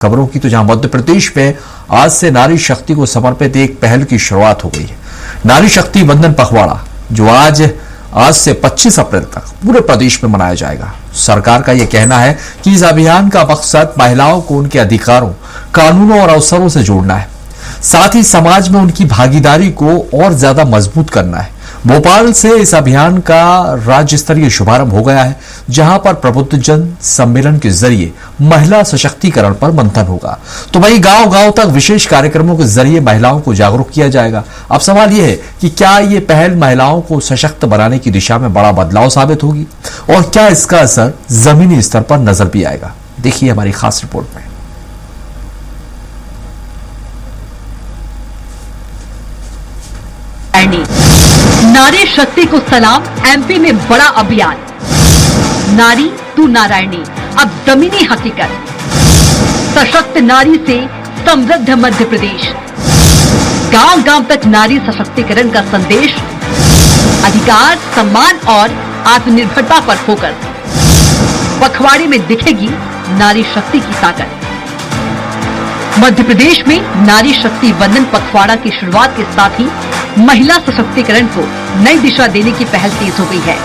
खबरों की तो जहां मध्य प्रदेश में आज से नारी शक्ति को समर्पित एक पहल की शुरुआत हो गई है। नारी शक्ति वंदन पखवाड़ा जो आज से 25 अप्रैल तक पूरे प्रदेश में मनाया जाएगा। सरकार का यह कहना है कि इस अभियान का मकसद महिलाओं को उनके अधिकारों, कानूनों और अवसरों से जोड़ना है, साथ ही समाज में उनकी भागीदारी को और ज्यादा मजबूत करना है। भोपाल से इस अभियान का राज्य स्तरीय शुभारंभ हो गया है, जहां पर प्रबुद्धजन सम्मेलन के जरिए महिला सशक्तिकरण पर मंथन होगा। तो वहीं गांव-गांव तक विशेष कार्यक्रमों के जरिए महिलाओं को जागरूक किया जाएगा। अब सवाल यह है कि क्या ये पहल महिलाओं को सशक्त बनाने की दिशा में बड़ा बदलाव साबित होगी और क्या इसका असर जमीनी स्तर पर नजर भी आएगा। देखिए हमारी खास रिपोर्ट में। नारी शक्ति को सलाम। एमपी में बड़ा अभियान नारी तू नारायणी अब जमीनी हकीकत। सशक्त नारी से समृद्ध मध्य प्रदेश। गांव-गांव तक नारी सशक्तिकरण का संदेश। अधिकार, सम्मान और आत्मनिर्भरता पर फोकस। पखवाड़े में दिखेगी नारी शक्ति की ताकत। मध्य प्रदेश में नारी शक्ति वंदन पखवाड़ा की शुरुआत के साथ ही महिला सशक्तिकरण को नई दिशा देने की पहल तेज हो गई है।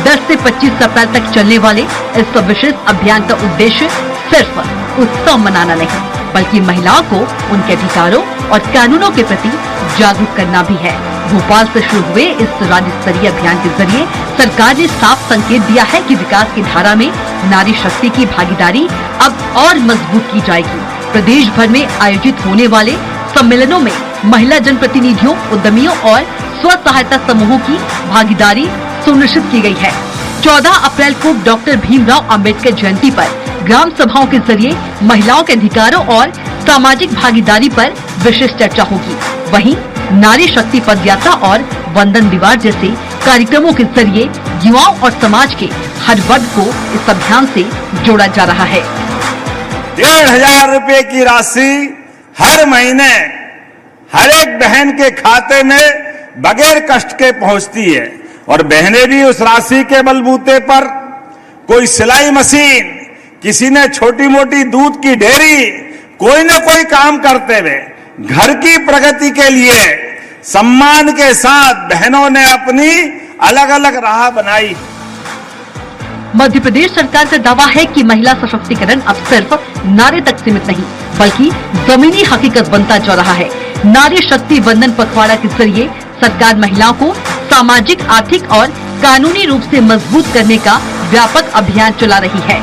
10 से 25 अप्रैल तक चलने वाले इस विशेष अभियान का उद्देश्य सिर्फ उत्सव मनाना नहीं, बल्कि महिलाओं को उनके अधिकारों और कानूनों के प्रति जागरूक करना भी है। भोपाल से शुरू हुए इस राज्य स्तरीय अभियान के जरिए सरकार ने साफ संकेत दिया है कि विकास की धारा में नारी शक्ति की भागीदारी अब और मजबूत की जाएगी। प्रदेश भर में आयोजित होने वाले सम्मेलनों में महिला जनप्रतिनिधियों, उद्यमियों और स्व सहायता समूहों की भागीदारी सुनिश्चित की गई है। 14 अप्रैल को डॉक्टर भीमराव अंबेडकर जयंती पर ग्राम सभाओं के जरिए महिलाओं के अधिकारों और सामाजिक भागीदारी पर विशेष चर्चा होगी। वहीं नारी शक्ति पदयात्रा और वंदन दीवार जैसे कार्यक्रमों के जरिए युवाओं और समाज के हर वर्ग को इस अभियान से जोड़ा जा रहा है। 1,500 रुपए की राशि हर महीने हर एक बहन के खाते में बगैर कष्ट के पहुंचती है और बहनें भी उस राशि के बलबूते पर कोई सिलाई मशीन, किसी ने छोटी मोटी दूध की डेयरी, कोई न कोई काम करते हुए घर की प्रगति के लिए सम्मान के साथ बहनों ने अपनी अलग अलग राह बनाई। मध्य प्रदेश सरकार का दावा है कि महिला सशक्तिकरण अब सिर्फ नारे तक सीमित नहीं, बल्कि जमीनी हकीकत बनता जा रहा है। नारी शक्ति वंदन पखवाड़ा के जरिए सरकार महिलाओं को सामाजिक, आर्थिक और कानूनी रूप से मजबूत करने का व्यापक अभियान चला रही है।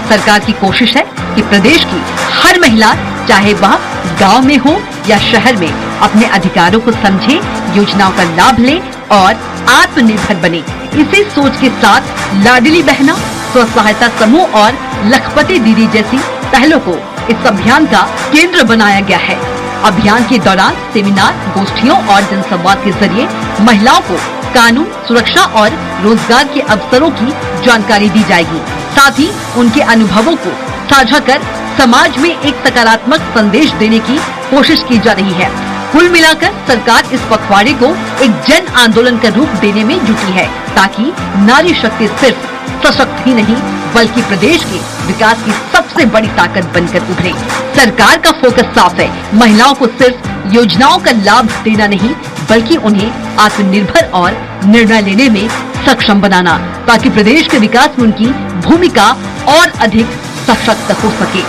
सरकार की कोशिश है कि प्रदेश की हर महिला, चाहे वह गांव में हो या शहर में, अपने अधिकारों को समझे, योजनाओं का लाभ ले और आत्मनिर्भर बने। इसी सोच के साथ लाडली बहना, स्व सहायता समूह और लखपति दीदी जैसी पहलों को इस अभियान का केंद्र बनाया गया है। अभियान के दौरान सेमिनार, गोष्ठियों और जनसंवाद के जरिए महिलाओं को कानून, सुरक्षा और रोजगार के अवसरों की जानकारी दी जाएगी। साथ ही उनके अनुभवों को साझा कर समाज में एक सकारात्मक संदेश देने की कोशिश की जा रही है। कुल मिलाकर सरकार इस पखवाड़े को एक जन आंदोलन का रूप देने में जुटी है, ताकि नारी शक्ति सिर्फ सशक्त ही नहीं, बल्कि प्रदेश के विकास की सबसे बड़ी ताकत बनकर उभरे। सरकार का फोकस साफ है, महिलाओं को सिर्फ योजनाओं का लाभ देना नहीं, बल्कि उन्हें आत्मनिर्भर और निर्णय लेने में सक्षम बनाना, ताकि प्रदेश के विकास में उनकी भूमिका और अधिक सशक्त हो सके।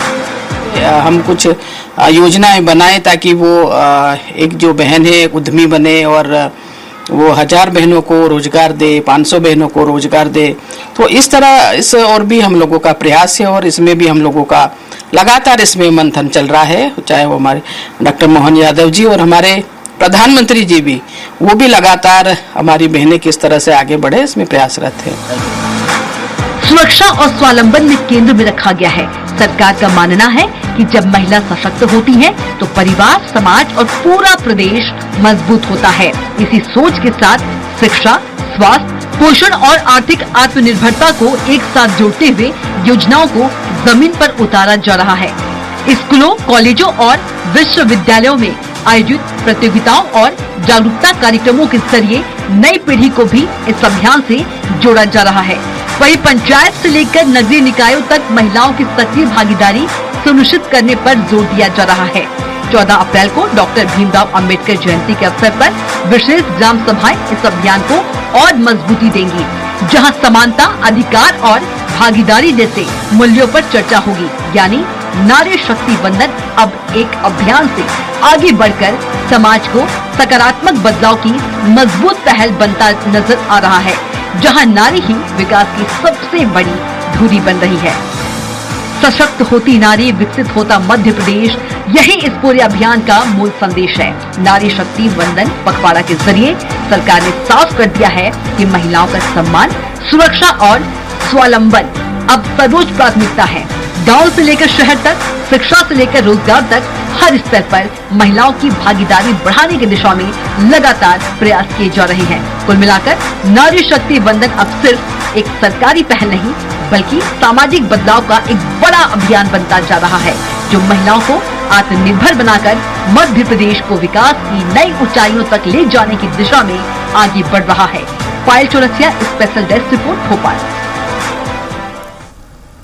हम कुछ योजनाएं बनाए ताकि वो एक जो बहन है उद्यमी बने और वो 1000 बहनों को रोजगार दे, 500 बहनों को रोजगार दे। तो इस तरह इस और भी हम लोगों का प्रयास है और इसमें भी हम लोगों का लगातार इसमें मंथन चल रहा है। चाहे वो हमारे डॉक्टर मोहन यादव जी और हमारे प्रधानमंत्री जी भी, वो भी लगातार हमारी बहनें किस तरह से आगे बढ़े इसमें प्रयासरत है। सुरक्षा और स्वावलंबन में केंद्र में रखा गया है। सरकार का मानना है कि जब महिला सशक्त होती है तो परिवार, समाज और पूरा प्रदेश मजबूत होता है। इसी सोच के साथ शिक्षा, स्वास्थ्य, पोषण और आर्थिक आत्मनिर्भरता को एक साथ जोड़ते हुए योजनाओं को जमीन पर उतारा जा रहा है। स्कूलों, कॉलेजों और विश्वविद्यालयों में आयोजित प्रतियोगिताओं और जागरूकता कार्यक्रमों के जरिए नई पीढ़ी को भी इस अभियान से जोड़ा जा रहा है। वहीं पंचायत से लेकर नगरीय निकायों तक महिलाओं की सक्रिय भागीदारी सुनिश्चित करने पर जोर दिया जा रहा है। 14 अप्रैल को डॉक्टर भीमराव अंबेडकर जयंती के अवसर पर विशेष ग्राम सभाएं इस अभियान को और मजबूती देंगी, जहां समानता, अधिकार और भागीदारी जैसे मूल्यों पर चर्चा होगी। यानी नारी शक्ति वंदन अब एक अभियान से आगे बढ़कर समाज को सकारात्मक बदलाव की मजबूत पहल बनता नजर आ रहा है, जहां नारी ही विकास की सबसे बड़ी धुरी बन रही है। सशक्त होती नारी, विकसित होता मध्य प्रदेश, यही इस पूरे अभियान का मूल संदेश है। नारी शक्ति वंदन पखवाड़ा के जरिए सरकार ने साफ कर दिया है कि महिलाओं का सम्मान, सुरक्षा और स्वावलंबन अब सर्वोच्च प्राथमिकता है। गांव से लेकर शहर तक, शिक्षा से लेकर रोजगार तक, हर स्तर पर महिलाओं की भागीदारी बढ़ाने की दिशा में लगातार प्रयास किए जा रहे हैं। कुल मिलाकर नारी शक्ति वंदन अब सिर्फ एक सरकारी पहल नहीं, बल्कि सामाजिक बदलाव का एक बड़ा अभियान बनता जा रहा है, जो महिलाओं को आत्मनिर्भर बनाकर मध्य प्रदेश को विकास की नई ऊंचाइयों तक ले जाने की दिशा में आगे बढ़ रहा है। Payal Chaurasia, special desk report, Bhopal.